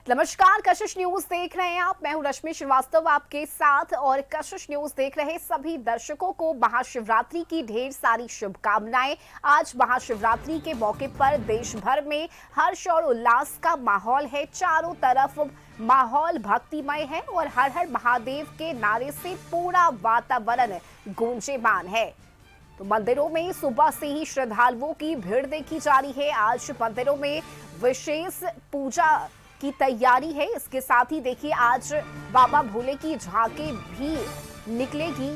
नमस्कार, कशिश न्यूज देख रहे हैं आप। मैं हूं रश्मि श्रीवास्तव आपके साथ और कशिश न्यूज देख रहे सभी दर्शकों को महाशिवरात्रि की ढेर सारी शुभकामनाएं। आज महाशिवरात्रि के मौके पर देश भर में हर्ष और उल्लास का माहौल है। चारों तरफ माहौल भक्तिमय है और हर हर महादेव के नारे से पूरा वातावरण गूंजेमान है। तो मंदिरों में सुबह से ही श्रद्धालुओं की भीड़ देखी जा रही है। आज मंदिरों में विशेष पूजा की तैयारी है। इसके साथ ही देखिए आज बाबा भोले की झांकी भी निकलेगी।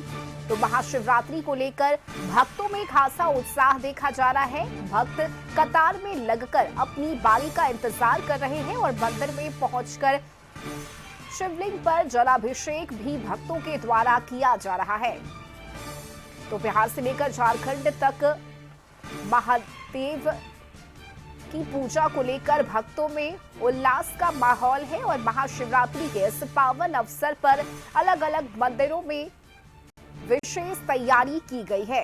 तो महाशिवरात्रि को लेकर भक्तों में खासा उत्साह देखा जा रहा है। भक्त कतार में लगकर अपनी बारी का इंतजार कर रहे हैं और मंदिर में पहुंचकर शिवलिंग पर जलाभिषेक भी भक्तों के द्वारा किया जा रहा है। तो बिहार से लेकर झारखंड तक महादेव की पूजा को लेकर भक्तों में उल्लास का माहौल है और महाशिवरात्रि के इस पावन अवसर पर अलग अलग मंदिरों में विशेष तैयारी की गई है।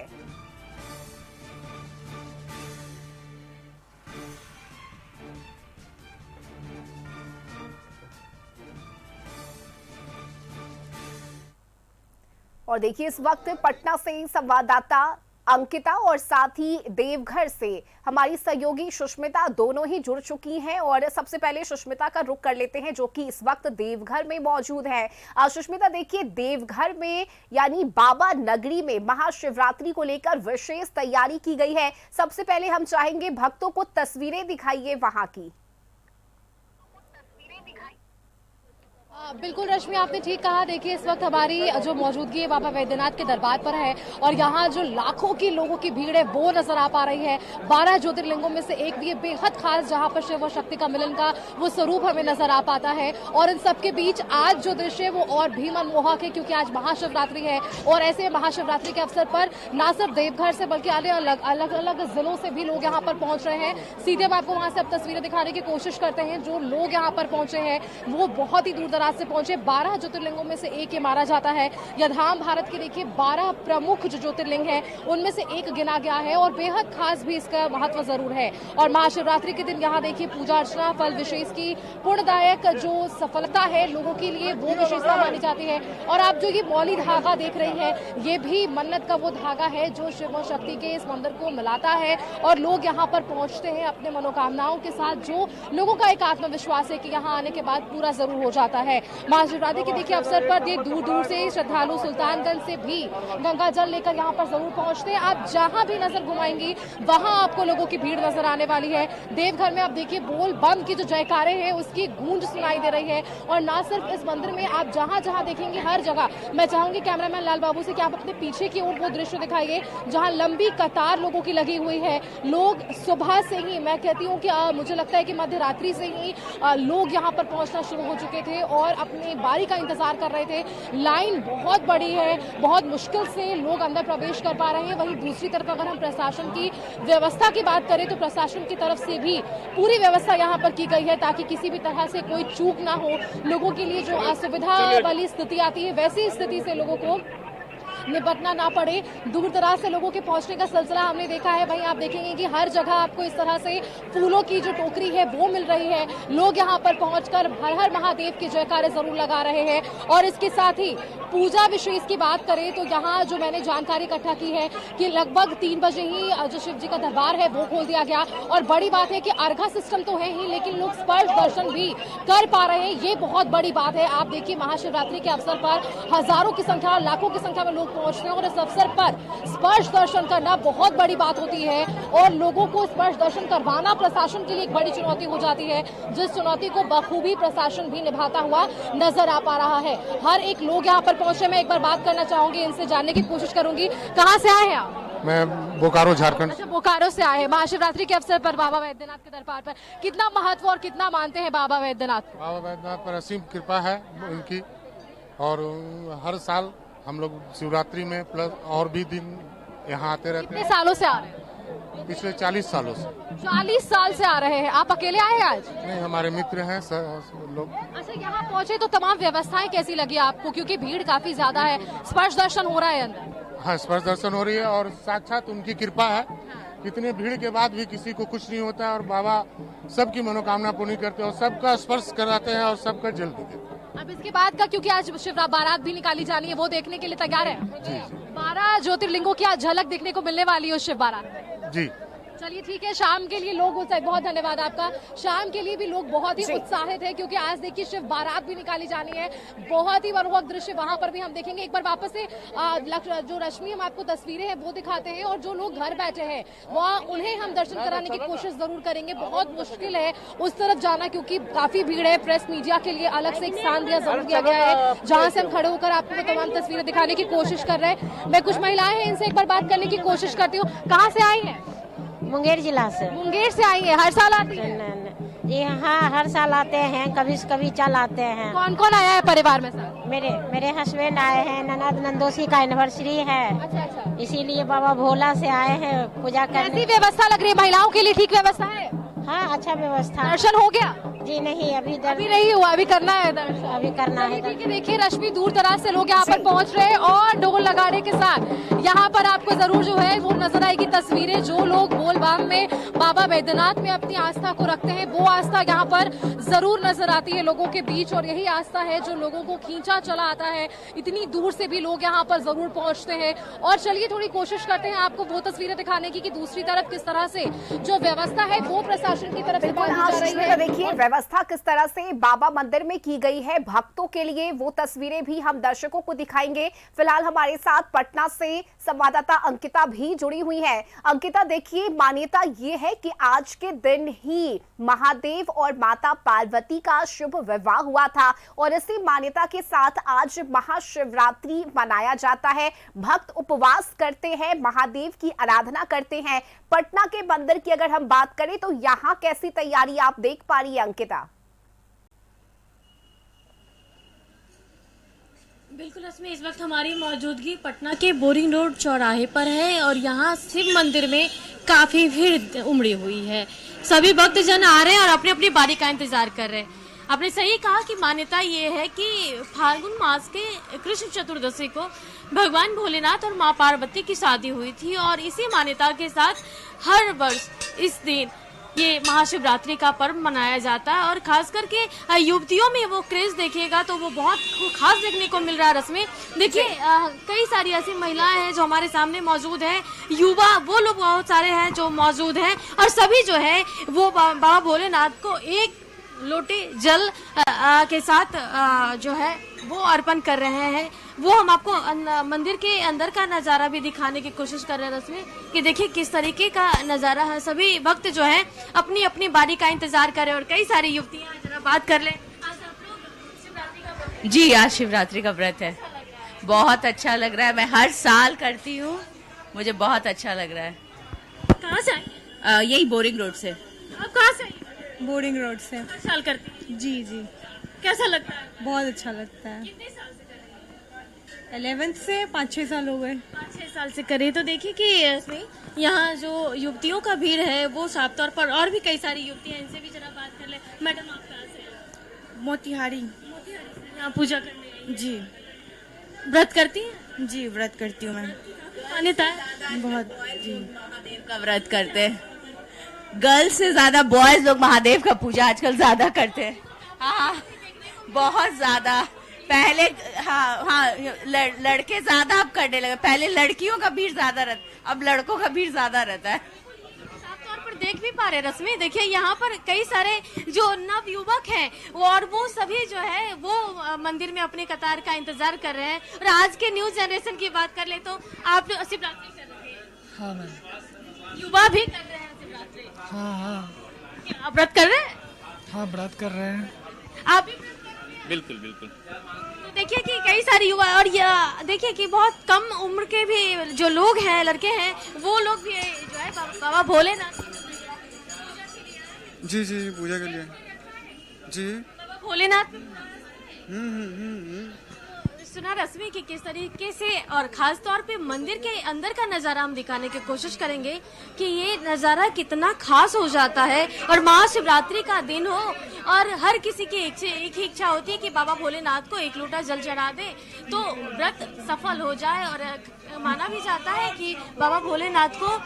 और देखिए इस वक्त पटना से संवाददाता अंकिता और साथ ही देवघर से हमारी सहयोगी सुष्मिता दोनों ही जुड़ चुकी हैं और सबसे पहले सुष्मिता का रुख कर लेते हैं जो कि इस वक्त देवघर में मौजूद है। सुष्मिता, देखिए देवघर में यानी बाबा नगरी में महाशिवरात्रि को लेकर विशेष तैयारी की गई है। सबसे पहले हम चाहेंगे भक्तों को तस्वीरें दिखाइए वहां की। बिल्कुल रश्मि, आपने ठीक कहा। देखिए इस वक्त हमारी जो मौजूदगी है बाबा वैद्यनाथ के दरबार पर है और यहाँ जो लाखों की लोगों की भीड़ है वो नजर आ पा रही है। 12 ज्योतिर्लिंगों में से एक भी बेहद खास जहाँ पर शिव और शक्ति का मिलन का वो स्वरूप हमें नजर आ पाता है। और इन सबके बीच आज जो दृश्य है वो और भी मनमोहक है क्योंकि आज महाशिवरात्रि है और ऐसे महाशिवरात्रि के अवसर पर न सिर्फ देवघर से बल्कि अलग अलग जिलों से भी लोग यहाँ पर पहुंच रहे हैं। सीधे हम आपको वहां से अब तस्वीरें दिखाने की कोशिश करते हैं। जो लोग यहाँ पर पहुंचे हैं वो बहुत ही दूर दराज से पहुंचे। 12 ज्योतिर्लिंगों में से एक ये माना जाता है। यह धाम भारत के देखिए 12 प्रमुख जो ज्योतिर्लिंग है उनमें से एक गिना गया है और बेहद खास भी इसका महत्व जरूर है। और महाशिवरात्रि के दिन यहाँ देखिए पूजा अर्चना फल विशेष की पुण्यदायक जो सफलता है लोगों के लिए वो विशेषता मानी जाती है। और आप जो ये मौली धागा देख रही हैं ये भी मन्नत का वो धागा है जो शिव और शक्ति के इस मंदिर को मिलाता है और लोग यहाँ पर पहुंचते हैं अपने मनोकामनाओं के साथ। जो लोगों का एक आत्मविश्वास है कि यहाँ आने के बाद पूरा जरूर हो जाता है। महाशिवरात्रि के देखिए अवसर पर दूर दूर से श्रद्धालु सुल्तानगंज से भी गंगा जल लेकर यहाँ पर जरूर पहुंचते हैं। आप जहां भी नजर घुमाएंगी वहां आपको लोगों की भीड़ नजर आने वाली है। देवघर में आप देखिए बोल बम की जो जयकारे हैं उसकी गूंज सुनाई दे रही है। और ना सिर्फ इस मंदिर में, आप जहां जहां देखेंगे हर जगह, मैं चाहूंगी कैमरामैन लाल बाबू से कि आप अपने पीछे की ओर वो दृश्य दिखाइए जहां लंबी कतार लोगों की लगी हुई है। लोग सुबह से ही, मैं कहती हूँ कि मुझे लगता है कि मध्य रात्रि से ही लोग यहाँ पर पहुंचना शुरू हो चुके थे और अपनी बारी का इंतजार कर रहे थे। लाइन बहुत बड़ी है, बहुत मुश्किल से लोग अंदर प्रवेश कर पा रहे हैं। वहीं दूसरी तरफ अगर हम प्रशासन की व्यवस्था की बात करें तो प्रशासन की तरफ से भी पूरी व्यवस्था यहाँ पर की गई है ताकि किसी भी तरह से कोई चूक ना हो। लोगों के लिए जो असुविधा वाली स्थिति आती है वैसी स्थिति से लोगों को निपटना ना पड़े। दूर दराज से लोगों के पहुंचने का सिलसिला हमने देखा है। वहीं आप देखेंगे कि हर जगह आपको इस तरह से फूलों की जो टोकरी है वो मिल रही है। लोग यहाँ पर पहुंचकर हर हर महादेव के जयकारे जरूर लगा रहे हैं। और इसके साथ ही पूजा विशेष की बात करें तो यहाँ जो मैंने जानकारी इकट्ठा की है कि लगभग 3 बजे ही जो शिव जी का दरबार है वो खोल दिया गया। और बड़ी बात है कि अर्घा सिस्टम तो है ही लेकिन लोग स्पर्श दर्शन भी कर पा रहे हैं, ये बहुत बड़ी बात है। आप देखिए महाशिवरात्रि के अवसर पर हजारों की संख्या, लाखों की संख्या में लोग पहुंचते हैं और इस अवसर पर स्पर्श दर्शन करना बहुत बड़ी बात होती है। और लोगों को स्पर्श दर्शन करवाना प्रशासन के लिए एक बड़ी चुनौती हो जाती है, जिस चुनौती को बखूबी प्रशासन भी निभाता हुआ नजर आ पा रहा है। हर एक लोग यहाँ पर पहुंचे। मैं एक बार बात करना चाहूंगी, इनसे जानने की कोशिश करूंगी। कहाँ से आए हैं आप? मैं बोकारो, झारखंड। अच्छा, बोकारो से आए हैं। महाशिवरात्रि के अवसर पर बाबा वैद्यनाथ के दरबार पर कितना महत्व और कितना मानते हैं बाबा वैद्यनाथ? बाबा वैद्यनाथ पर असीम कृपा है उनकी और हर साल हम लोग शिवरात्रि में प्लस और भी दिन यहाँ आते रहते हैं। कितने सालों से आ रहे हैं? पिछले 40 सालों से। 40 साल से आ रहे हैं। आप अकेले आए हैं आज? नहीं, हमारे मित्र हैं लोग। अच्छा, यहाँ पहुँचे तो तमाम व्यवस्थाएं कैसी लगी आपको क्योंकि भीड़ काफी ज्यादा है, स्पर्श दर्शन हो रहा है अंदर? हाँ, स्पर्श दर्शन हो रही है और साक्षात उनकी कृपा है इतने भीड़ के बाद भी किसी को कुछ नहीं होता है और बाबा सबकी मनोकामना पूरी करते हैं और सबका स्पर्श कराते हैं और सबका जल भी देते हैं। अब इसके बाद का, क्योंकि आज शिव बारात भी निकाली जानी है, वो देखने के लिए तैयार है। जी जी 12 ज्योतिर्लिंगों की आज झलक देखने को मिलने वाली है उस शिव बारात में। जी। चलिए ठीक है, शाम के लिए लोग बहुत धन्यवाद आपका। शाम के लिए भी लोग बहुत ही उत्साहित है, क्योंकि आज देखिए शिव बारात भी निकाली जानी है। बहुत ही मनोहर दृश्य वहां पर भी हम देखेंगे। एक बार वापस से जो रश्मि हम आपको तस्वीरें हैं वो दिखाते हैं, और जो लोग घर बैठे हैं वहाँ उन्हें हम दर्शन कराने की कोशिश जरूर करेंगे। बहुत मुश्किल है उस तरफ जाना, क्योंकि काफी भीड़ है। प्रेस मीडिया के लिए अलग से एक स्थान जरूर दिया गया है, जहाँ से हम खड़े होकर आपको तमाम तस्वीरें दिखाने की कोशिश कर रहे हैं। मैं कुछ महिलाएं हैं, इनसे एक बार बात करने की कोशिश करती हूँ। कहाँ से आई है? मुंगेर जिला से। मुंगेर से आई है, हर साल आती है? जी हाँ, हर साल आते हैं, कभी चल आते हैं। कौन कौन आया है परिवार में साथ? मेरे हस्बैंड आए हैं, ननद नंदोसी का एनिवर्सरी है। अच्छा। इसीलिए बाबा भोला से आए हैं पूजा करने। कैसी व्यवस्था लग रही है? महिलाओं के लिए ठीक व्यवस्था है? हाँ, अच्छा व्यवस्था। दर्शन हो गया? जी नहीं, अभी नहीं हुआ, अभी करना है दर्शन। अभी करना है। देखिए रश्मि, दूर दराज से लोग यहाँ पर पहुँच रहे हैं और ढोल नगाड़े के साथ यहाँ पर आपको जरूर जो है वो नजर आएगी तस्वीरें। जो लोग बोलबाम में बाबा वैद्यनाथ में अपनी आस्था को रखते हैं, वो आस्था यहाँ पर जरूर नजर आती है लोगों के बीच, और यही आस्था है जो लोगों को खींचा चला आता है। इतनी दूर से भी लोग यहाँ पर जरूर पहुँचते हैं। और चलिए थोड़ी कोशिश करते हैं आपको वो तस्वीरें दिखाने की कि दूसरी तरफ किस तरह से जो व्यवस्था है वो प्रशासन की तरफ से बिल्कुल जा रही है। देखिए व्यवस्था किस तरह से बाबा मंदिर में की गई है भक्तों के लिए, वो तस्वीरें भी हम दर्शकों को दिखाएंगे। फिलहाल हमारे साथ पटना से संवाददाता अंकिता भी जुड़ी हुई है। अंकिता, देखिए मान्यता ये है कि आज के दिन ही महादेव और माता पार्वती का शुभ विवाह हुआ था, और इसी मान्यता के साथ आज महाशिवरात्रि मनाया जाता है। भक्त उपवास करते हैं, महादेव की आराधना करते हैं। पटना के मंदिर की अगर हम बात करें तो यहाँ कैसी तैयारी आप देख पा रही है अंकिता? बिल्कुल रश्मि, इस वक्त हमारी मौजूदगी पटना के बोरिंग रोड चौराहे पर है और यहाँ शिव मंदिर में काफी भीड़ उमड़ी हुई है। सभी भक्तजन आ रहे हैं और अपनी अपनी बारी का इंतजार कर रहे हैं। आपने सही कहा कि मान्यता ये है कि फाल्गुन मास के कृष्ण चतुर्दशी को भगवान भोलेनाथ और माँ पार्वती की शादी हुई थी, और इसी मान्यता के साथ हर वर्ष इस दिन ये महाशिवरात्रि का पर्व मनाया जाता है। और खास करके युवतियों में वो क्रेज देखिएगा तो वो बहुत खास देखने को मिल रहा है। रश्मि, देखिए कई सारी ऐसी महिलाएं हैं जो हमारे सामने मौजूद हैं, युवा वो लोग बहुत सारे हैं जो मौजूद हैं, और सभी जो है वो बाबा भोलेनाथ को एक लोटे जल के साथ जो है वो अर्पण कर रहे हैं। वो हम आपको मंदिर के अंदर का नज़ारा भी दिखाने की कोशिश कर रहे हैं रश्मि, कि देखिए किस तरीके का नज़ारा है। सभी भक्त जो है अपनी अपनी बारी का इंतजार कर रहे हैं, और कई सारी युवतियां जरा बात कर लें। आज आप लोग शिवरात्रि का व्रत? जी, आज शिवरात्रि का व्रत है। बहुत अच्छा लग रहा है। मैं हर साल करती हूँ, मुझे बहुत अच्छा लग रहा है। कहाँ से आई? यही बोरिंग रोड से। आप कहाँ से आई? बोरिंग रोड से। हर साल करती हैं? जी कैसा लगता है? बहुत अच्छा लगता है। कितने साल से कर रही हैं? 11th से 5-6 साल हो गए। 5-6 साल से करे। तो देखिए कि इसमें यहाँ जो युवतियों का भीड़ है वो साफ तौर पर, और भी कई सारी युवतियाँ, इनसे भी जरा बात कर ले। मैडम आप कहाँ से? मोतिहारी। मोतिहारी से। यहाँ पूजा करने जी व्रत करती हैं? जी, व्रत करती हूँ मैं। मान्यता है? बहुत जी। महादेव का व्रत करते हैं। गर्ल्स से ज्यादा बॉयज लोग महादेव का पूजा आजकल ज्यादा करते हैं। हाँ, बहुत ज्यादा। पहले हाँ लड़के ज्यादा अब करने लगे। पहले लड़कियों का भीड़ ज्यादा रहता, अब लड़कों का भीड़ ज्यादा रहता है। साफ तौर पर देख भी पा रहे रश्मि, देखिए यहाँ पर कई सारे जो नव युवक हैं और वो सभी जो है वो मंदिर में अपने कतार का इंतजार कर रहे हैं। और आज के न्यू जनरेशन की बात कर ले तो आप शिवरात्रि कर रहे हैं? हाँ मैम। युवा भी कर रहे हैं शिवरात्रि? हाँ। क्या आप व्रत कर रहे हैं? हाँ, व्रत कर रहे हैं। आप भी? बिल्कुल। तो देखिए कि कई सारे युवा, और देखिए कि बहुत कम उम्र के भी जो लोग हैं, लड़के हैं, वो लोग भी जो है बाबा भोलेनाथ जी पूजा के लिए जी। बाबा भोलेनाथ सुना रश्मि कि किस तरीके से, और खास तौर पे मंदिर के अंदर का नज़ारा हम दिखाने की कोशिश करेंगे कि ये नज़ारा कितना खास हो जाता है। और महाशिवरात्रि का दिन हो और हर किसी की एक ही इच्छा होती है कि बाबा भोलेनाथ को एक लोटा जल चढ़ा दे तो व्रत सफल हो जाए। और माना भी जाता है कि बाबा भोलेनाथ को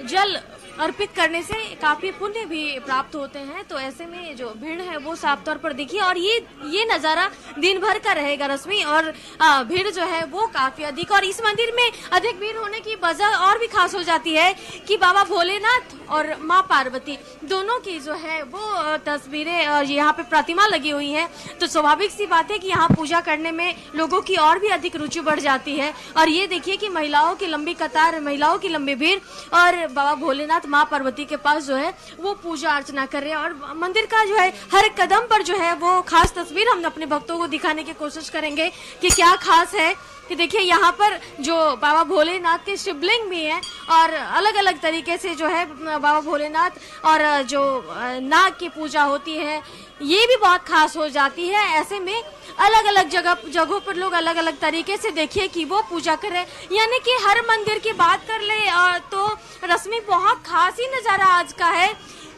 जल अर्पित करने से काफी पुण्य भी प्राप्त होते हैं। तो ऐसे में जो भीड़ है वो साफ तौर पर दिखी और ये नजारा दिन भर का रहेगा रश्मि। और भीड़ जो है वो काफी अधिक, और इस मंदिर में अधिक भीड़ होने की वजह और भी खास हो जाती है कि बाबा भोलेनाथ और माँ पार्वती दोनों की जो है वो तस्वीरें और यहाँ पे प्रतिमा लगी हुई है। तो स्वाभाविक सी बात है कि यहाँ पूजा करने में लोगों की और भी अधिक रुचि बढ़ जाती है। और ये देखिए कि महिलाओं की लंबी कतार, महिलाओं की लंबी भीड़ और बाबा भोलेनाथ माँ पार्वती के पास जो है वो पूजा अर्चना कर रहे हैं। और मंदिर का जो है हर कदम पर जो है वो खास तस्वीर हम अपने भक्तों को दिखाने की कोशिश करेंगे कि क्या खास है। कि देखिए यहाँ पर जो बाबा भोलेनाथ के शिवलिंग भी हैं और अलग अलग तरीके से जो है बाबा भोलेनाथ और जो नाग की पूजा होती है ये भी बहुत खास हो जाती है। ऐसे में अलग अलग जगहों पर लोग अलग अलग तरीके से देखिए कि वो पूजा कर रहे हैं। यानी कि हर मंदिर की बात कर ले तो रश्मि बहुत खास ही नज़ारा आज का है।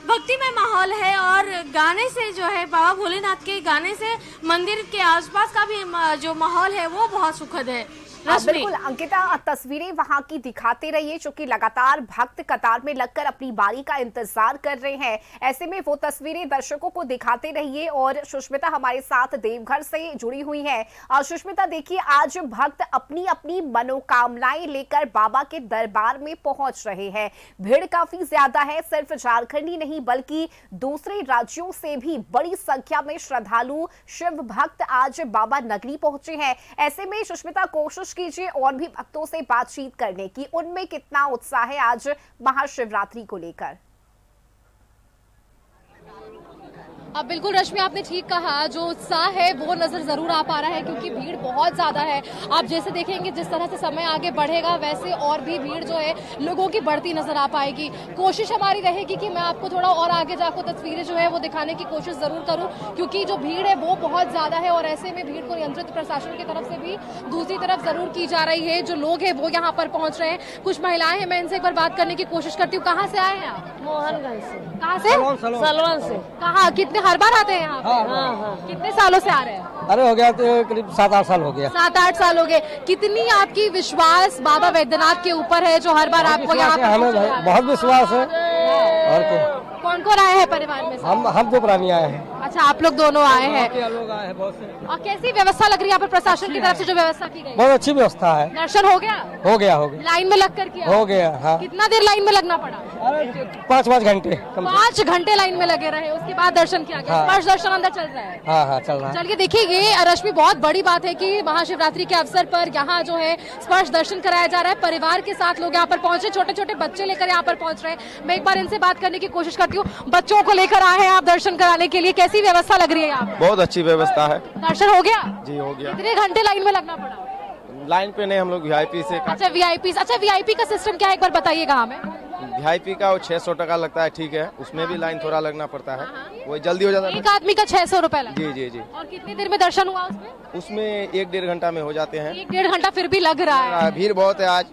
भक्तिमय माहौल है और गाने से जो है बाबा भोलेनाथ के गाने से मंदिर के आसपास का भी जो माहौल है वो बहुत सुखद है। बिल्कुल अंकिता, तस्वीरें वहां की दिखाते रहिए, जो कि लगातार भक्त कतार में लगकर अपनी बारी का इंतजार कर रहे हैं। ऐसे में वो तस्वीरें दर्शकों को दिखाते रहिए। और सुष्मिता हमारे साथ देवघर से जुड़ी हुई है। और सुष्मिता देखिए, आज भक्त अपनी अपनी मनोकामनाएं लेकर बाबा के दरबार में पहुंच रहे हैं। भीड़ काफी ज्यादा है, सिर्फ झारखंड ही नहीं बल्कि दूसरे राज्यों से भी बड़ी संख्या में श्रद्धालु शिव भक्त आज बाबा नगरी पहुंचे हैं। ऐसे में सुष्मिता कोशिश कीजिए और भी भक्तों से बातचीत करने की, उनमें कितना उत्साह है आज महाशिवरात्रि को लेकर। अब बिल्कुल रश्मि, आपने ठीक कहा, जो उत्साह है वो नजर जरूर आ पा रहा है क्योंकि भीड़ बहुत ज्यादा है। आप जैसे देखेंगे जिस तरह से समय आगे बढ़ेगा वैसे और भी भीड़ जो है लोगों की बढ़ती नजर आ पाएगी। कोशिश हमारी रहेगी कि मैं आपको थोड़ा और आगे जाकर तस्वीरें जो है वो दिखाने की कोशिश जरूर करूं क्योंकि जो भीड़ है वो बहुत ज्यादा है। और ऐसे में भीड़ को नियंत्रित प्रशासन की तरफ से भी दूसरी तरफ जरूर की जा रही है। जो लोग हैं वो यहाँ पर पहुंच रहे हैं। कुछ महिलाएं हैं, मैं इनसे एक बार बात करने की कोशिश करती हूँ। कहाँ से आए हैं आप? मोहनगंज से। कहाँ से? सलवन से। कहाँ? कितने हर बार आते हैं यहाँ पे? हाँ। कितने सालों से आ रहे हैं? अरे हो गया तो करीब 7-8 साल हो गया। 7-8 साल हो गए। कितनी आपकी विश्वास बाबा वैद्यनाथ के ऊपर है जो हर बार आपको यहाँ पे? हमें बहुत विश्वास है। और क्या? कौन कौन आए हैं परिवार में से? हम 2 प्राणी आए हैं। अच्छा, आप लोग दोनों आए हैं। लोग आए हैं बहुत से। और कैसी व्यवस्था लग रही है यहाँ पर प्रशासन की तरफ से जो व्यवस्था की गई? बहुत अच्छी व्यवस्था है। दर्शन हो गया? हो गया। लाइन में लगकर किया? हो गया। हाँ। कितना देर लाइन में लगना पड़ा? 5 घंटे। 5 घंटे लाइन में लगे रहे, उसके बाद दर्शन किया गया। हाँ। स्पर्श दर्शन अंदर चल रहा है? हाँ चल रहा है। चलिए देखिए, ये रश्मि बहुत बड़ी बात है कि महाशिवरात्रि के अवसर पर यहाँ जो है स्पर्श दर्शन कराया जा रहा है। परिवार के साथ लोग यहाँ पर पहुंचे, छोटे छोटे बच्चे लेकर यहाँ पर पहुंच रहे हैं। मैं एक बार इनसे बात करने की कोशिश करती हूँ। बच्चों को लेकर आए हैं आप दर्शन कराने के लिए, कैसी व्यवस्था लग रही है यहाँ? बहुत अच्छी व्यवस्था है। दर्शन हो गया? जी हो गया। कितने घंटे लाइन में लगना पड़ा? लाइन पे नहीं, हम लोग वीआईपी से। अच्छा वीआईपी का सिस्टम क्या है, एक बार बताइएगा हमें। वीआईपी का वो 600 टका लगता है, ठीक है। उसमें भी लाइन थोड़ा लगना पड़ता है, वो जल्दी हो जाता है। एक आदमी का 600 रुपए लगता है? जी। और कितनी देर में दर्शन हुआ उसमें? उसमें 1-1.5 घंटा में हो जाते हैं। 1-1.5 घंटा फिर भी लग रहा है। भीड़ बहुत है आज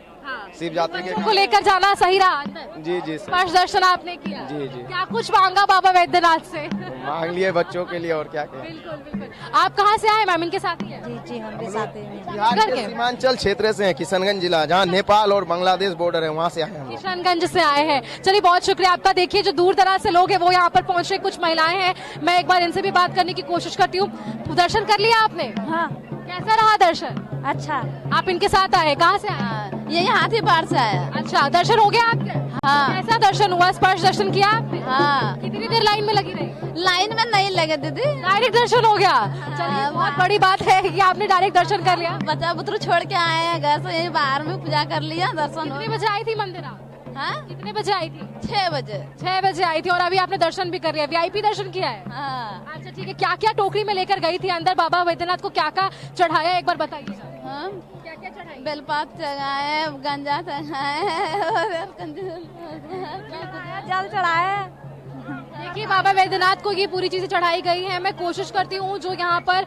शिव यात्री को लेकर जाना सही रहा? जी स्पर्श दर्शन आपने किया? जी। क्या कुछ मांगा बाबा वैद्यनाथ से? मांग लिए बच्चों के लिए, और क्या कहें। बिल्कुल। आप कहाँ से आए मैम? इनके साथ ही है? जी हम भी साथ हैं। बिहार के सीमांचल क्षेत्र से हैं, किशनगंज जिला, जहाँ नेपाल और बांग्लादेश बॉर्डर है, वहाँ से आए हैं। किशनगंज से आए हैं। चलिए बहुत शुक्रिया आपका। देखिए जो दूर दराज से लोग हैं वो यहाँ पर पहुँच रहे, कुछ महिलाएं हैं, मैं एक बार इनसे भी बात करने की कोशिश करती हूँ। दर्शन कर लिया आपने? हाँ। कैसा रहा दर्शन? अच्छा। आप इनके साथ आए? कहाँ से आए? ये हाथीपार से आया। अच्छा, दर्शन हो गया आपके? हाँ। कैसा दर्शन हुआ? स्पर्श दर्शन किया आपने? हाँ। कितनी देर लाइन में लगी रही? लाइन में नहीं लगे दीदी, डायरेक्ट दर्शन हो गया। चलिए बहुत बड़ी बात है कि आपने डायरेक्ट दर्शन कर लिया। बच्चा बुतरू छोड़ के आए हैं घर से, यही बाहर में पूजा कर लिया, दर्शन। कितने बजे आई थी मंदिर आप? हाँ? कितने बजे आई थी? 6 बजे। 6 बजे आई थी और अभी आपने दर्शन भी कर लिया, वीआईपी दर्शन किया है? हाँ। अच्छा ठीक है, क्या क्या टोकरी में लेकर गई थी अंदर? बाबा वैद्यनाथ को क्या क्या चढ़ाया, एक बार बताइए। हाँ? क्या क्या चढ़ाई? बेलपात चढ़ाए, गंजा चढ़ाए और जल चढ़ाए। ये देखिए बाबा वैद्यनाथ को ये पूरी चीजें चढ़ाई गई है। मैं कोशिश करती हूँ जो यहाँ पर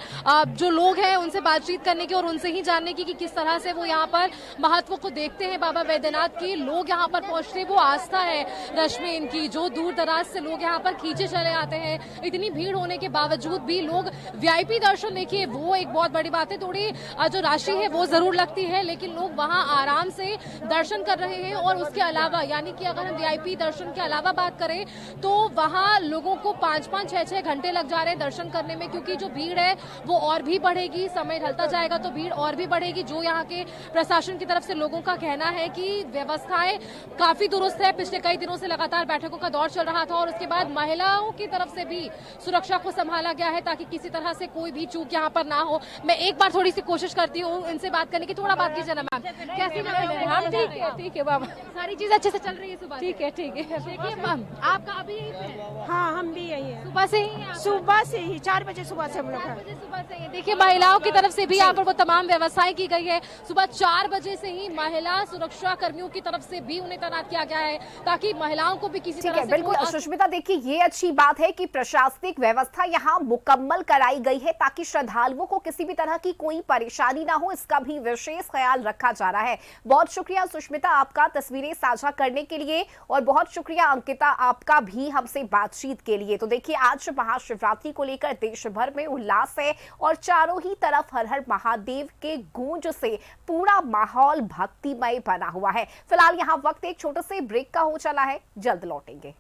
जो लोग हैं उनसे बातचीत करने की और उनसे ही जानने की कि किस तरह से वो यहाँ पर महत्व को देखते हैं बाबा वैद्यनाथ की। लोग यहाँ पर पहुंचते, वो आस्था है रश्मि इनकी, जो दूर दराज से लोग यहाँ पर खींचे चले आते हैं। इतनी भीड़ होने के बावजूद भी लोग वीआईपी दर्शन, देखिए वो एक बहुत बड़ी बात है। थोड़ी जो राशि है वो जरूर लगती है, लेकिन लोग वहाँ आराम से दर्शन कर रहे हैं। और उसके अलावा यानी कि अगर हम वीआईपी दर्शन के अलावा बात करें तो वहाँ लोगों को 5-5, 6-6 घंटे लग जा रहे हैं दर्शन करने में, क्योंकि जो भीड़ है वो और भी बढ़ेगी। समय ढलता जाएगा तो भीड़ और भी बढ़ेगी। जो यहाँ के प्रशासन की तरफ से लोगों का कहना है कि व्यवस्थाएं काफी दुरुस्त है। पिछले कई दिनों से लगातार बैठकों का दौर चल रहा था और उसके बाद महिलाओं की तरफ से भी सुरक्षा को संभाला गया है ताकि किसी तरह से कोई भी चूक यहाँ पर ना हो। मैं एक बार थोड़ी सी कोशिश करती हूँ इनसे बात करने की। थोड़ा बात कीजिए ना मैम, कैसी? ठीक है बाबा, सारी चीज अच्छे से चल रही है सुबह? ठीक है। देखिए मैम, आपका अभी यही है? हाँ, हम भी यही है। सुबह से ही? सुबह से ही 4 बजे सुबह से हम लोग 4 बजे सुबह से ही। देखिए महिलाओं की तरफ से भी यहाँ पर वो तमाम व्यवस्थाएं की गई है। सुबह 4 बजे से ही महिला सुरक्षा कर्मियों की तरफ से भी उन्हें तैनात किया गया है ताकि महिलाओं को भी किसी तरह से बिल्कुल सुष्मिता, देखिए ये अच्छी बात है कि प्रशासनिक व्यवस्था यहाँ मुकम्मल कराई गई है ताकि श्रद्धालुओं को किसी भी तरह की कोई परेशानी ना हो, इसका भी विशेष ख्याल रखा जा रहा है। बहुत शुक्रिया सुष्मिता आपका तस्वीरें साझा करने के लिए, और बहुत शुक्रिया अंकिता आपका भी हमसे बातचीत के लिए। तो देखिए आज महाशिवरात्रि को लेकर देश भर में उल्लास है और चारों ही तरफ हर हर महादेव के गूंज से पूरा माहौल भक्तिमय बना हुआ है। फिलहाल यहाँ वक्त एक छोटे से ब्रेक का हो चला है, जल्द लौटेंगे।